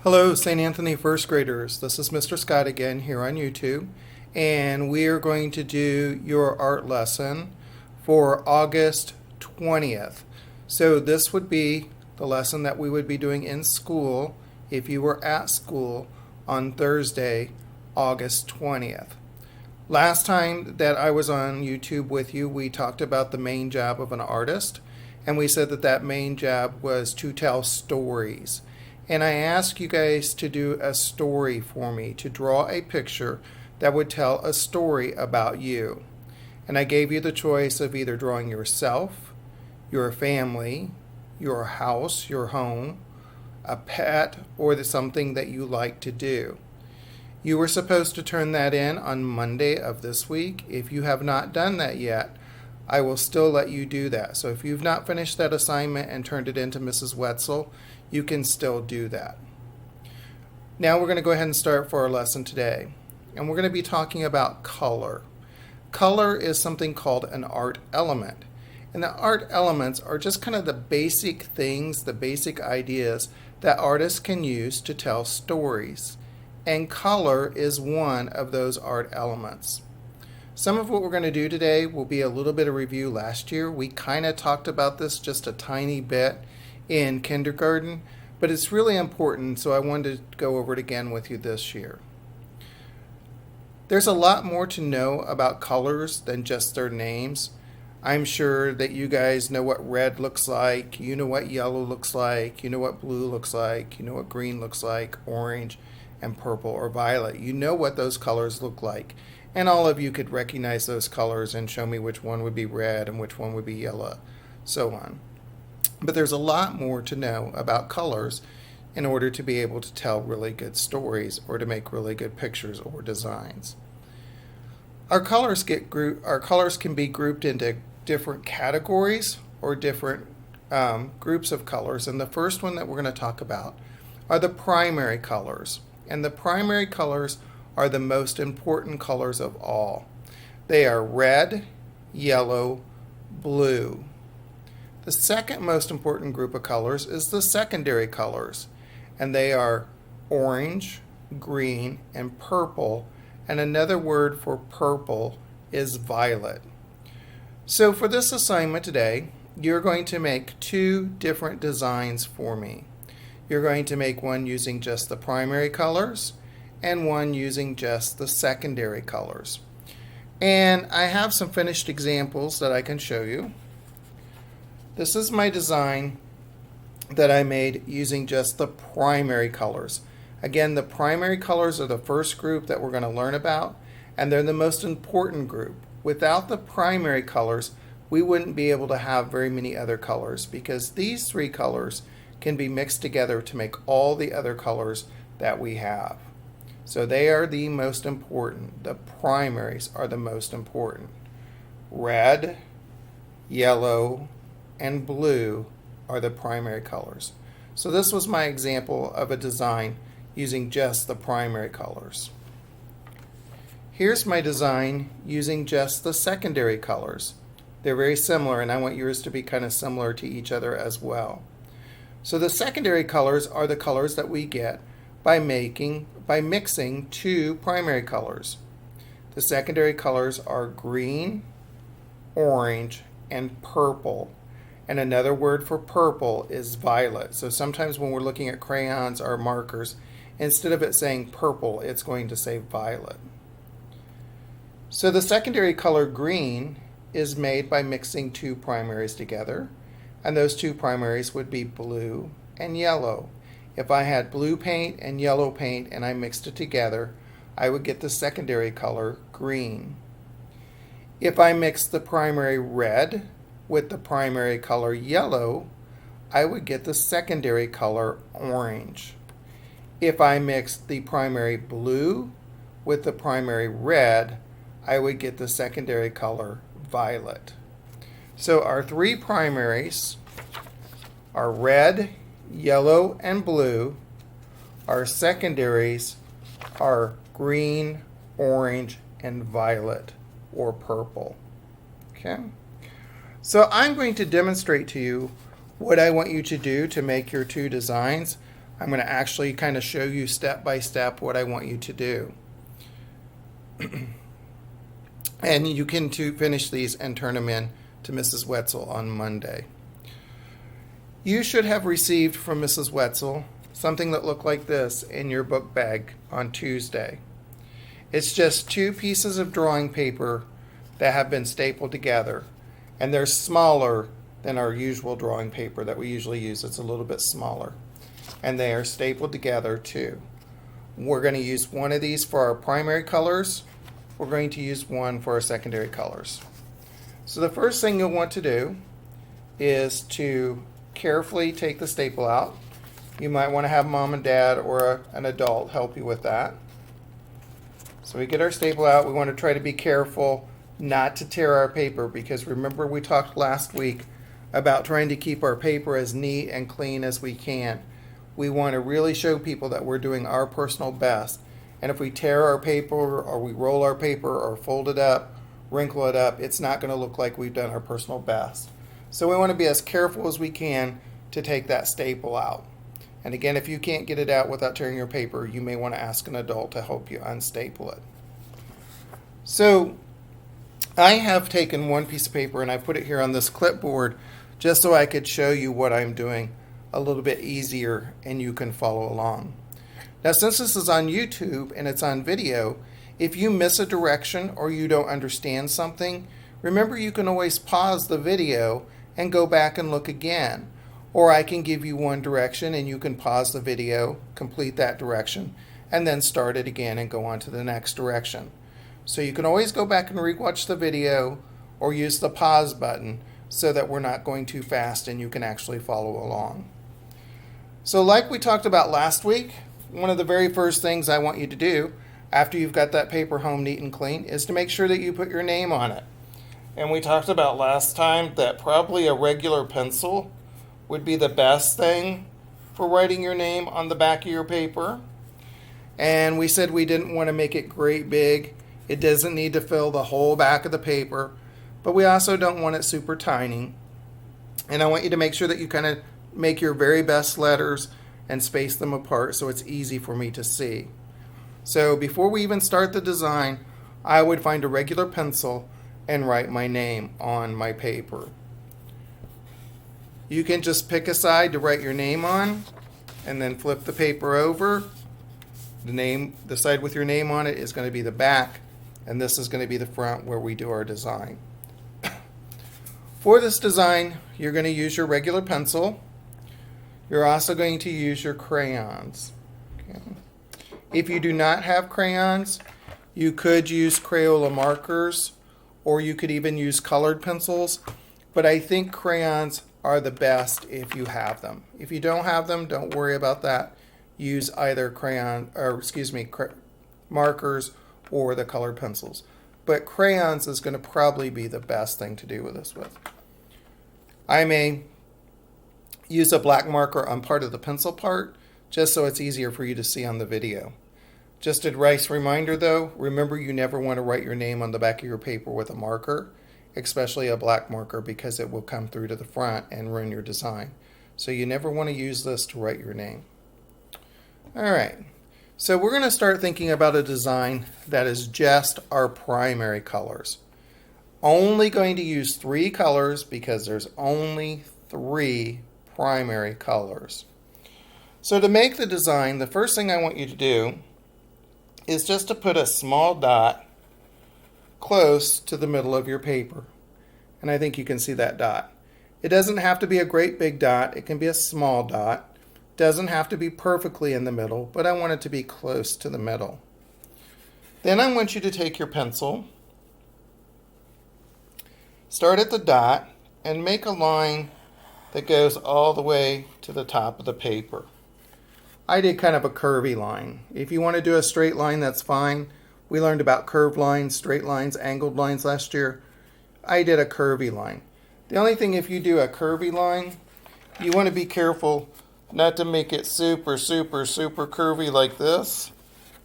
Hello, St. Anthony first graders. This is Mr. Scott again here on YouTube, and we are going to do your art lesson for August 20th. So this would be the lesson that we would be doing in school if you were at school on Thursday, August 20th. Last time that I was on YouTube with you, we talked about the main job of an artist, and we said that that main job was to tell stories. And I asked you guys to do a story for me, to draw a picture that would tell a story about you. And I gave you the choice of either drawing yourself, your family, your house, your home, a pet, or something that you like to do. You were supposed to turn that in on Monday of this week. If you have not done that yet, I will still let you do that. So if you've not finished that assignment and turned it in to Mrs. Wetzel, you can still do that. Now we're going to go ahead and start for our lesson today. And we're going to be talking about color. Color is something called an art element. And the art elements are just kind of the basic things, the basic ideas that artists can use to tell stories. And color is one of those art elements. Some of what we're going to do today will be a little bit of review last year. We kind of talked about this just a tiny bit in kindergarten, but it's really important, so I wanted to go over it again with you this year. There's a lot more to know about colors than just their names. I'm sure that you guys know what red looks like, you know what yellow looks like, you know what blue looks like, you know what green looks like, orange and purple or violet. You know what those colors look like. And all of you could recognize those colors and show me which one would be red and which one would be yellow, so on. But there's a lot more to know about colors in order to be able to tell really good stories or to make really good pictures or designs. Our colors can be grouped into different categories or different groups of colors. And the first one that we're going to talk about are the primary colors. And the primary colors are the most important colors of all. They are red, yellow, blue. The second most important group of colors is the secondary colors, and they are orange, green, and purple, and another word for purple is violet. So for this assignment today, you're going to make two different designs for me. You're going to make one using just the primary colors and one using just the secondary colors. And I have some finished examples that I can show you. This is my design that I made using just the primary colors. Again, the primary colors are the first group that we're going to learn about, and they're the most important group. Without the primary colors, we wouldn't be able to have very many other colors because these three colors can be mixed together to make all the other colors that we have. So they are the most important. The primaries are the most important. Red, yellow, and blue are the primary colors. So this was my example of a design using just the primary colors. Here's my design using just the secondary colors. They're very similar, and I want yours to be kind of similar to each other as well. So the secondary colors are the colors that we get by mixing two primary colors. The secondary colors are green, orange, and purple. And another word for purple is violet. So sometimes when we're looking at crayons or markers, instead of it saying purple, it's going to say violet. So the secondary color green is made by mixing two primaries together. And those two primaries would be blue and yellow. If I had blue paint and yellow paint and I mixed it together, I would get the secondary color green. If I mixed the primary red with the primary color yellow, I would get the secondary color orange. If I mixed the primary blue with the primary red, I would get the secondary color violet. So our three primaries are red, yellow, and blue. Our secondaries are green, orange, and violet or purple. Okay? So I'm going to demonstrate to you what I want you to do to make your two designs I'm going to actually kind of show you step by step what I want you to do. And you can finish these and turn them in to Mrs. Wetzel on Monday. You should have received from Mrs. Wetzel something that looked like this in your book bag on Tuesday. It's just 2 pieces of drawing paper that have been stapled together, and they're smaller than our usual drawing paper that we usually use. It's a little bit smaller, and they are stapled together too. We're going to use one of these for our primary colors. We're going to use one for our secondary colors. So the first thing you'll want to do is to carefully take the staple out. You might want to have mom and dad or an adult help you with that. So we get our staple out. We want to try to be careful not to tear our paper, because remember we talked last week about trying to keep our paper as neat and clean as we can. We want to really show people that we're doing our personal best. And if we tear our paper or we roll our paper or fold it up, wrinkle it up, it's not going to look like we've done our personal best. So we want to be as careful as we can to take that staple out. And again, if you can't get it out without tearing your paper, you may want to ask an adult to help you unstaple it. So I have taken one piece of paper and I put it here on this clipboard just so I could show you what I'm doing a little bit easier and you can follow along. Now, since this is on YouTube and it's on video, if you miss a direction or you don't understand something, remember you can always pause the video and go back and look again. Or I can give you one direction and you can pause the video, complete that direction, and then start it again and go on to the next direction. So you can always go back and rewatch the video or use the pause button so that we're not going too fast and you can actually follow along. So like we talked about last week, one of the very first things I want you to do after you've got that paper home neat and clean is to make sure that you put your name on it. And we talked about last time that probably a regular pencil would be the best thing for writing your name on the back of your paper. And we said we didn't want to make it great big. It doesn't need to fill the whole back of the paper, but we also don't want it super tiny. And I want you to make sure that you kind of make your very best letters and space them apart so it's easy for me to see. So before we even start the design, I would find a regular pencil and write my name on my paper. You can just pick a side to write your name on and then flip the paper over. The side with your name on it is going to be the back, and this is going to be the front where we do our design. For this design, you're going to use your regular pencil. You're also going to use your crayons. Okay. If you do not have crayons, you could use Crayola markers, or you could even use colored pencils, but I think crayons are the best if you have them. If you don't have them, don't worry about that. Use either markers or the colored pencils. But crayons is going to probably be the best thing to do with this with. I may use a black marker on part of the pencil part, just so it's easier for you to see on the video. Just a nice reminder though, remember you never want to write your name on the back of your paper with a marker, especially a black marker, because it will come through to the front and ruin your design. So you never want to use this to write your name. All right, so we're going to start thinking about a design that is just our primary colors. Only going to use 3 colors because there's only 3 primary colors. So to make the design, the first thing I want you to do is just to put a small dot close to the middle of your paper. And I think you can see that dot. It doesn't have to be a great big dot. It can be a small dot. Doesn't have to be perfectly in the middle, but I want it to be close to the middle. Then I want you to take your pencil, start at the dot, and make a line that goes all the way to the top of the paper. I did kind of a curvy line. If you want to do a straight line, that's fine. We learned about curved lines, straight lines, angled lines last year. I did a curvy line. The only thing, if you do a curvy line, you want to be careful not to make it super, super, super curvy like this,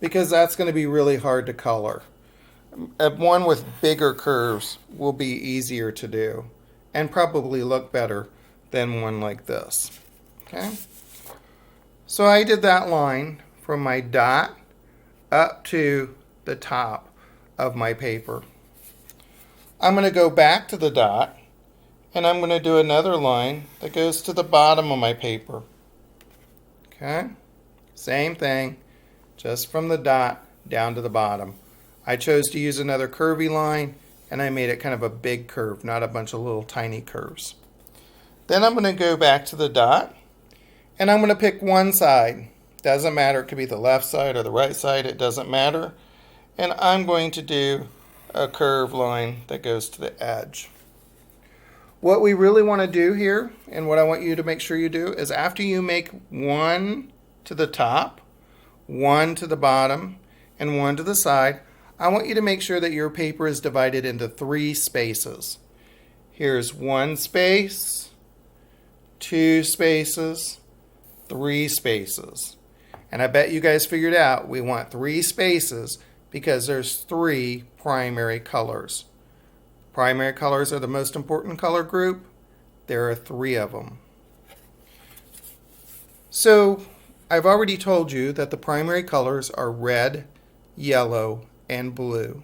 because that's going to be really hard to color. One with bigger curves will be easier to do and probably look better than one like this. Okay? So I did that line from my dot up to the top of my paper. I'm going to go back to the dot and I'm going to do another line that goes to the bottom of my paper. Okay? Same thing, just from the dot down to the bottom. I chose to use another curvy line and I made it kind of a big curve, not a bunch of little tiny curves. Then I'm going to go back to the dot and I'm going to pick one side. Doesn't matter, it could be the left side or the right side, it doesn't matter. And I'm going to do a curved line that goes to the edge. What we really want to do here, and what I want you to make sure you do, is after you make one to the top, one to the bottom, and one to the side, I want you to make sure that your paper is divided into 3 spaces. Here's 1 space, 2 spaces, 3 spaces. And I bet you guys figured out we want 3 spaces because there's 3 primary colors. Primary colors are the most important color group. There are 3 of them. So I've already told you that the primary colors are red, yellow, and blue.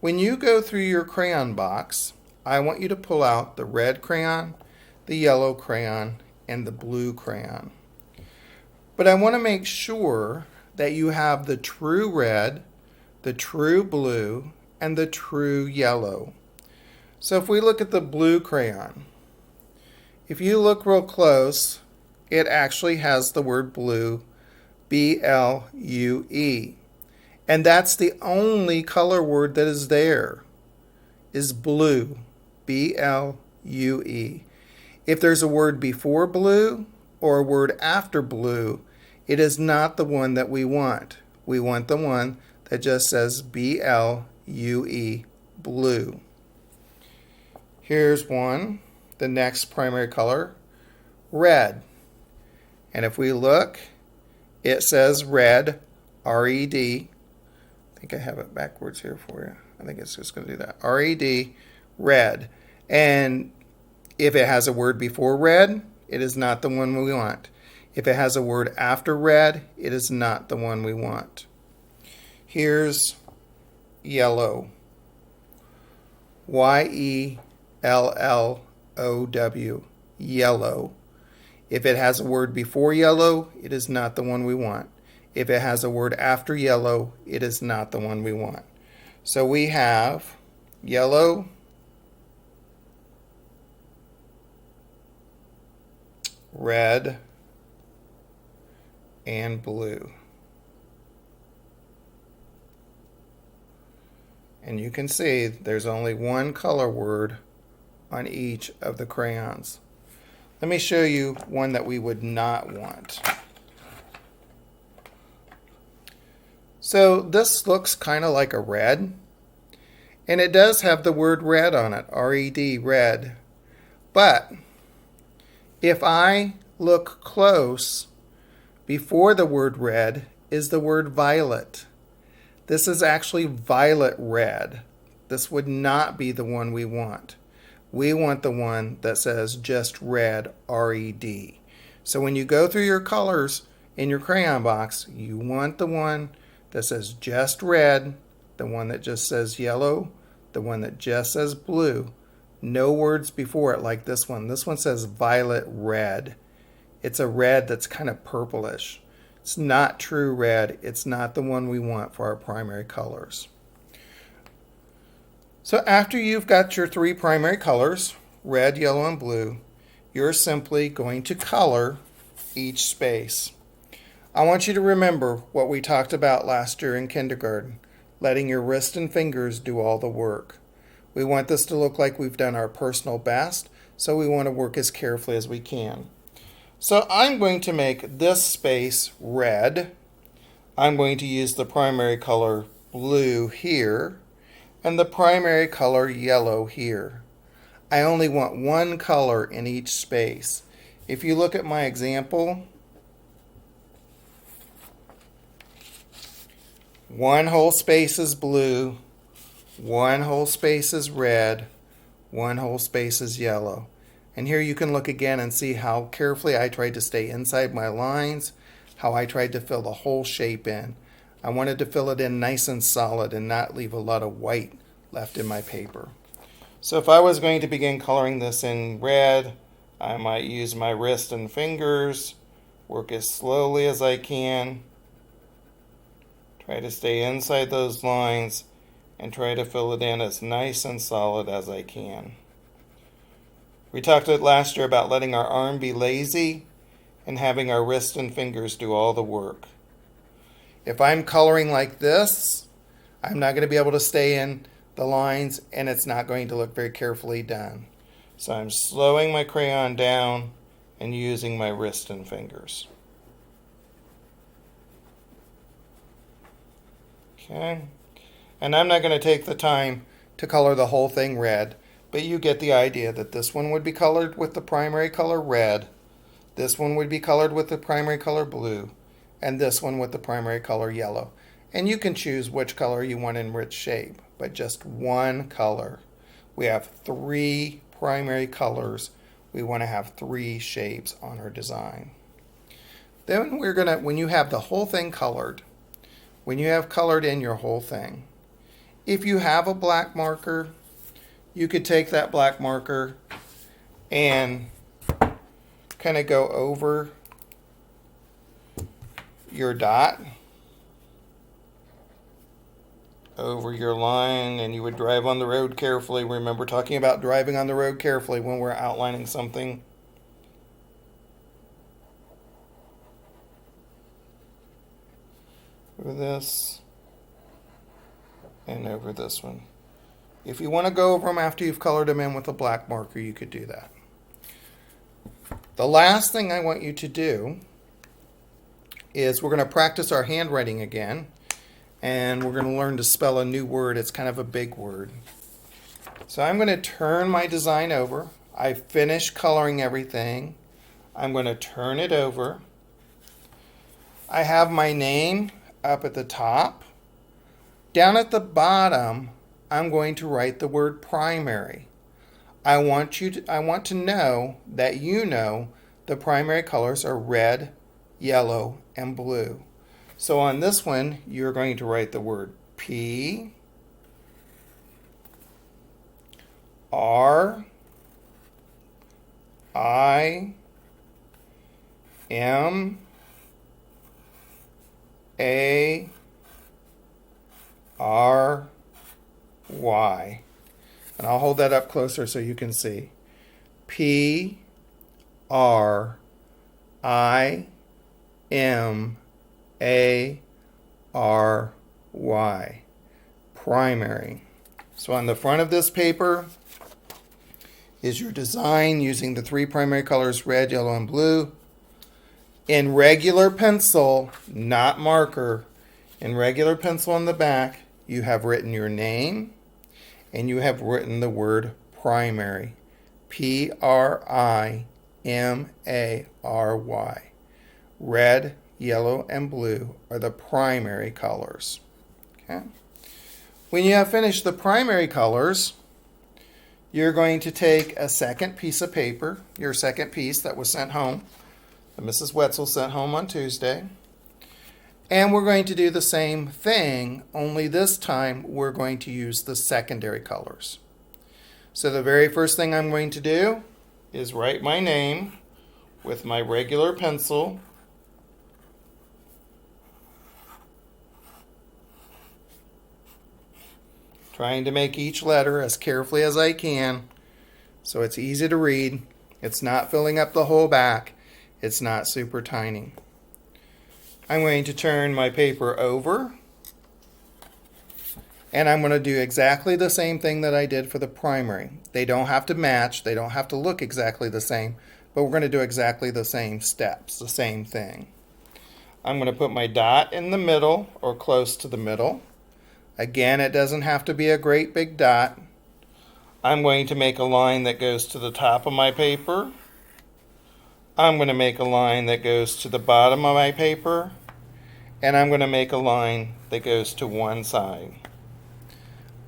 When you go through your crayon box, I want you to pull out the red crayon, the yellow crayon, and the blue crayon. But I want to make sure that you have the true red, the true blue, and the true yellow. So if we look at the blue crayon, if you look real close, it actually has the word blue, B-L-U-E. And that's the only color word that is there, is blue, B-L-U-E. If there's a word before blue or a word after blue, it is not the one that we want. We want the one that just says B-L-U-E, blue. Here's one, the next primary color, red. And if we look, it says red, R-E-D. I think I have it backwards here for you. I think it's just going to do that. R-E-D, red. And if it has a word before red, it is not the one we want. If it has a word after red, it is not the one we want. Here's yellow, Y-E-L-L-O-W, yellow. If it has a word before yellow, it is not the one we want. If it has a word after yellow, it is not the one we want. So we have yellow, red, and blue. And you can see there's only one color word on each of the crayons. Let me show you one that we would not want. So this looks kind of like a red, and it does have the word red on it, R-E-D, red. But if I look close, before the word red is the word violet. This is actually violet red. This would not be the one we want. We want the one that says just red, R-E-D. So when you go through your colors in your crayon box, you want the one that says just red, the one that just says yellow, the one that just says blue. No words before it like this one. This one says violet red. It's a red that's kind of purplish. It's not true red. It's not the one we want for our primary colors. So after you've got your 3 primary colors, red, yellow, and blue, you're simply going to color each space. I want you to remember what we talked about last year in kindergarten, letting your wrist and fingers do all the work. We want this to look like we've done our personal best, so we want to work as carefully as we can. So I'm going to make this space red. I'm going to use the primary color blue here and the primary color yellow here. I only want one color in each space. If you look at my example, one whole space is blue, one whole space is red, one whole space is yellow. And here you can look again and see how carefully I tried to stay inside my lines how I tried to fill the whole shape in. I wanted to fill it in nice and solid and not leave a lot of white left in my paper. So if I was going to begin coloring this in red, I might use my wrist and fingers, work as slowly as I can, try to stay inside those lines, and try to fill it in as nice and solid as I can. We talked last year about letting our arm be lazy and having our wrist and fingers do all the work. If I'm coloring like this, I'm not going to be able to stay in the lines and it's not going to look very carefully done. So I'm slowing my crayon down and using my wrist and fingers. Okay. And I'm not going to take the time to color the whole thing red, but you get the idea that this one would be colored with the primary color red, this one would be colored with the primary color blue, and this one with the primary color yellow. And you can choose which color you want in which shape, but just one color. We have 3 primary colors. We want to have 3 shapes on our design. Then we're going to, when you have the whole thing colored, when you have colored in your whole thing, if you have a black marker, you could take that black marker and kind of go over your dot, over your line, and you would drive on the road carefully. Remember talking about driving on the road carefully when we're outlining something. Over this and over this one. If you want to go over them after you've colored them in with a black marker, you could do that. The last thing I want you to do is we're going to practice our handwriting again, and we're going to learn to spell a new word. It's kind of a big word. So I'm going to turn my design over. I finished coloring everything. I'm going to turn it over. I have my name up at the top. Down at the bottom, I'm going to write the word primary. I want to know that you know the primary colors are red, yellow, and blue. So on this one, you're going to write the word P, R, I, M, A, R, Y. And I'll hold that up closer so you can see. P, R, I, M, A, R, Y. Primary. So on the front of this paper is your design using the 3 primary colors, red, yellow, and blue. In regular pencil, not marker, in regular pencil on the back, you have written your name and you have written the word primary. Primary. Red, yellow, and blue are the primary colors. Okay? When you have finished the primary colors, you're going to take a second piece of paper, your second piece that was sent home, that Mrs. Wetzel sent home on Tuesday, and we're going to do the same thing, only this time we're going to use the secondary colors. So the very first thing I'm going to do is write my name with my regular pencil. Trying to make each letter as carefully as I can so it's easy to read. It's not filling up the whole back. It's not super tiny. I'm going to turn my paper over, and I'm going to do exactly the same thing that I did for the primary. They don't have to match. They don't have to look exactly the same, but we're going to do exactly the same steps, the same thing. I'm going to put my dot in the middle or close to the middle. Again, it doesn't have to be a great big dot. I'm going to make a line that goes to the top of my paper. I'm going to make a line that goes to the bottom of my paper. And I'm going to make a line that goes to one side.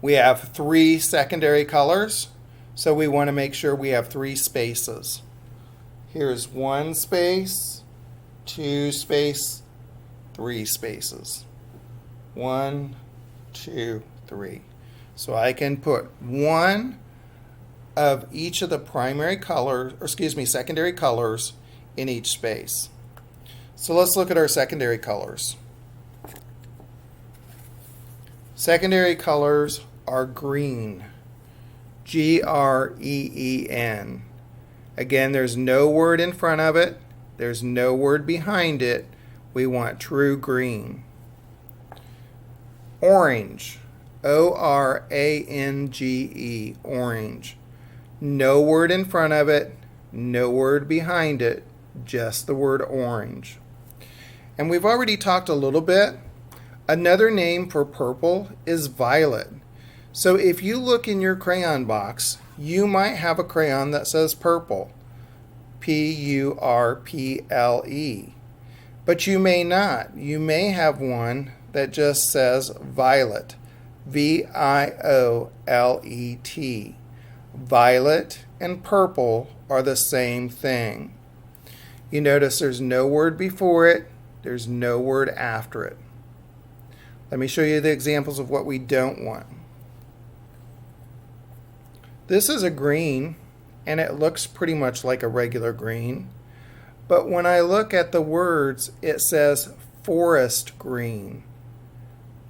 We have 3 secondary colors, so we want to make sure we have 3 spaces. Here's 1 space, 2 space, 3 spaces. 1, 2, 3. So I can put one of each of the primary colors, or excuse me, secondary colors in each space. So let's look at our secondary colors. Secondary colors are green. Green. Again, there's no word in front of it. There's no word behind it. We want true green. Orange. Orange. Orange. No word in front of it. No word behind it. Just the word orange. And we've already talked a little bit. Another name for purple is violet. So if you look in your crayon box, you might have a crayon that says purple. Purple. But you may not. You may have one that just says violet. Violet. Violet and purple are the same thing. You notice there's no word before it. There's no word after it. Let me show you the examples of what we don't want. This is a green, and it looks pretty much like a regular green. But when I look at the words, it says forest green.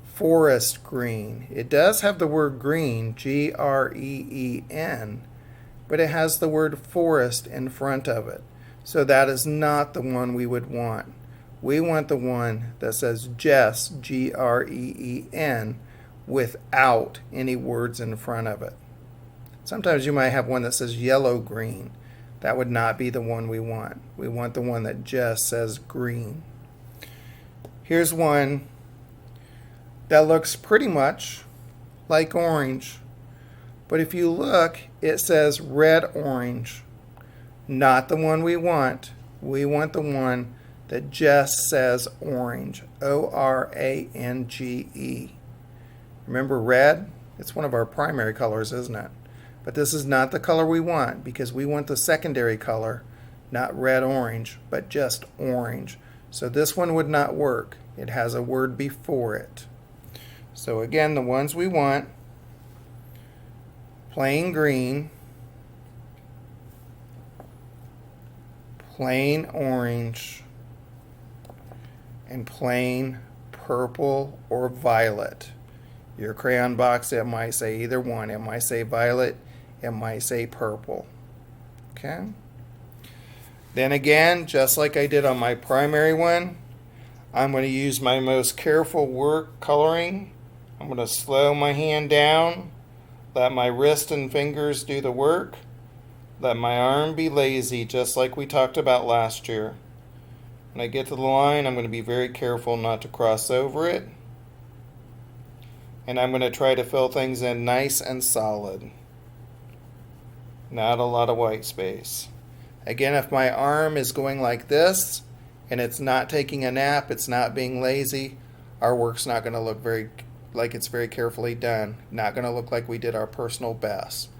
Forest green. It does have the word green, Green, but it has the word forest in front of it. So that is not the one we would want. We want the one that says just, Green, without any words in front of it. Sometimes you might have one that says yellow green. That would not be the one we want. We want the one that just says green. Here's one that looks pretty much like orange. But if you look, it says red orange. Not the one we want. We want the one that just says orange. Orange. Remember red? It's one of our primary colors, isn't it? But this is not the color we want because we want the secondary color, not red-orange, but just orange. So this one would not work. It has a word before it. So again, the ones we want, plain green, plain orange, and plain purple or violet. Your crayon box, it might say either one. It might say violet. It might say purple. Okay? Then again, just like I did on my primary one, I'm going to use my most careful work coloring. I'm going to slow my hand down, let my wrist and fingers do the work, let my arm be lazy, just like we talked about last year. When I get to the line, I'm going to be very careful not to cross over it. And I'm going to try to fill things in nice and solid. Not a lot of white space. Again, if my arm is going like this and it's not taking a nap, it's not being lazy, our work's not going to look like it's very carefully done. Not going to look like we did our personal best.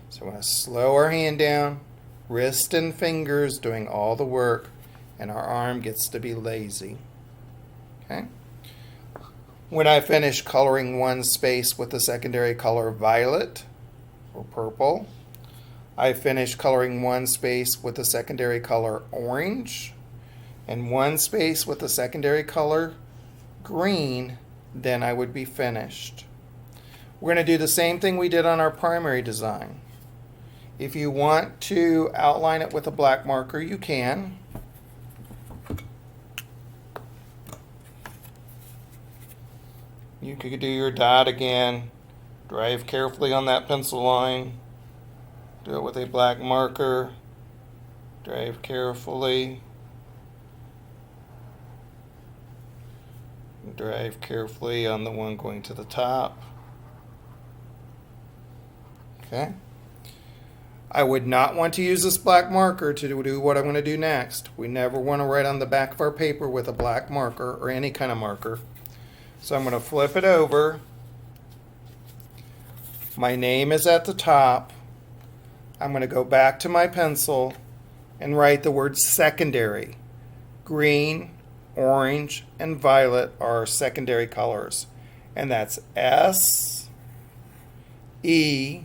So we're going to slow our hand down, wrist and fingers doing all the work, and our arm gets to be lazy. Okay? When I finish coloring one space with the secondary color violet or purple, I finish coloring one space with the secondary color orange and one space with the secondary color green, then I would be finished. We're going to do the same thing we did on our primary design. If you want to outline it with a black marker, you can. You could do your dot again. Drive carefully on that pencil line. Do it with a black marker. Drive carefully. Drive carefully on the one going to the top. Okay. I would not want to use this black marker to do what I'm going to do next. We never want to write on the back of our paper with a black marker or any kind of marker. So I'm going to flip it over. My name is at the top. I'm going to go back to my pencil and write the word secondary. Green, orange, and violet are our secondary colors. And that's S, E,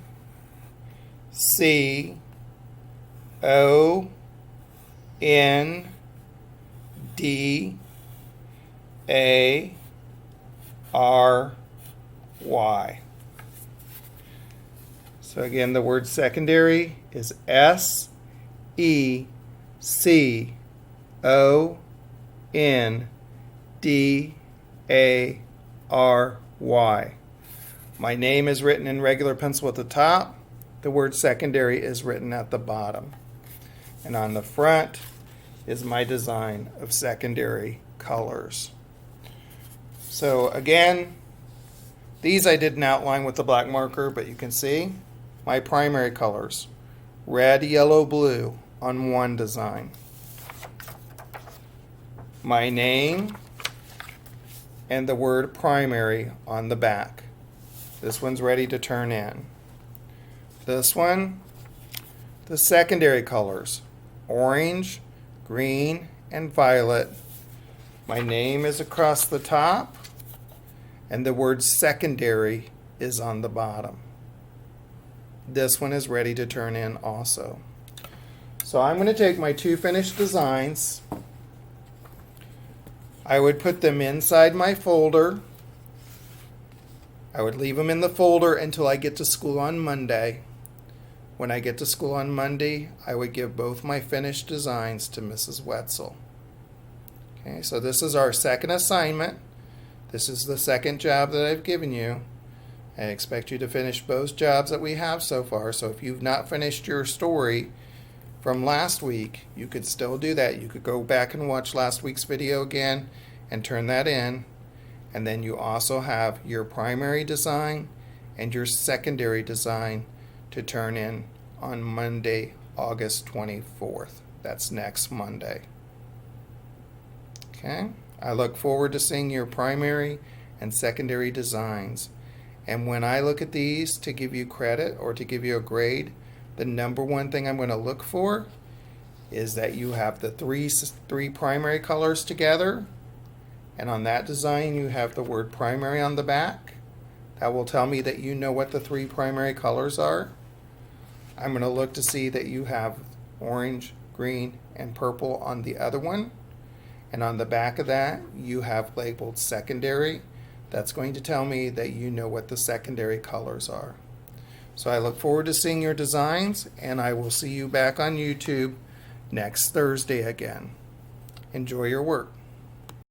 C, O, N, D, A, R, Y. So again, the word secondary is S, E, C, O, N, D, A, R, Y. My name is written in regular pencil at the top. The word secondary is written at the bottom. And on the front is my design of secondary colors. So again, these I didn't outline with the black marker, but you can see my primary colors, red, yellow, blue on one design. My name and the word primary on the back. This one's ready to turn in. This one, the secondary colors, orange, green, and violet. My name is across the top, and the word secondary is on the bottom. This one is ready to turn in also. So I'm going to take my two finished designs. I would put them inside my folder. I would leave them in the folder until I get to school on Monday. When I get to school on Monday, I would give both my finished designs to Mrs. Wetzel. Okay, so this is our second assignment. This is the second job that I've given you. I expect you to finish both jobs that we have so far. So if you've not finished your story from last week, you could still do that. You could go back and watch last week's video again and turn that in. And then you also have your primary design and your secondary design to turn in on Monday, August 24th. That's next Monday. Okay? I look forward to seeing your primary and secondary designs. And when I look at these to give you credit or to give you a grade, the number one thing I'm going to look for is that you have the three primary colors together. And on that design, you have the word primary on the back. That will tell me that you know what the three primary colors are. I'm going to look to see that you have orange, green, and purple on the other one. And on the back of that, you have labeled secondary. That's going to tell me that you know what the secondary colors are. So I look forward to seeing your designs, and I will see you back on YouTube next Thursday again. Enjoy your work.